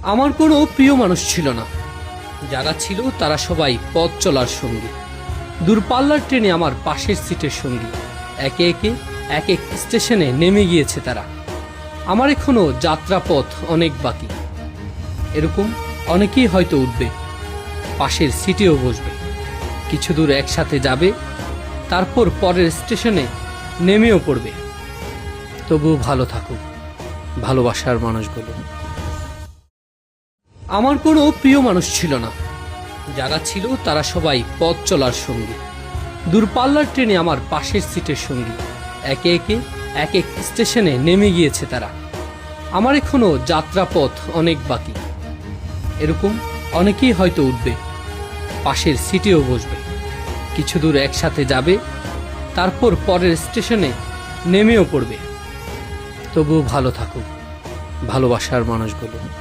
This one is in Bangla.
আমার কোনো প্রিয় মানুষ ছিল না। যারা ছিল তারা সবাই পথ চলার সঙ্গী, দূরপাল্লার ট্রেনে আমার পাশের সিটের সঙ্গী। একে একে এক এক স্টেশনে নেমে গিয়েছে তারা। আমার এখনো যাত্রাপথ অনেক বাকি। এরকম অনেকেই হয়তো উঠবে, পাশের সিটেও বসবে, কিছু দূর একসাথে যাবে, তারপর পরের স্টেশনে নেমেও পড়বে। তবুও ভালো থাকুক ভালোবাসার মানুষগুলো। আমার কোনো প্রিয় মানুষ ছিল না। যারা ছিল তারা সবাই পথ চলার সঙ্গী, দূরপাল্লার ট্রেনে আমার পাশের সিটের সঙ্গী। একে একে এক এক স্টেশনে নেমে গিয়েছে তারা। আমার এখনো যাত্রাপথ অনেক বাকি। এরকম অনেকেই হয়তো উঠবে, পাশের সিটেও বসবে, কিছু দূর একসাথে যাবে, তারপর পরের স্টেশনে নেমেও পড়বে। তবুও ভালো থাকুক ভালোবাসার মানুষগুলো।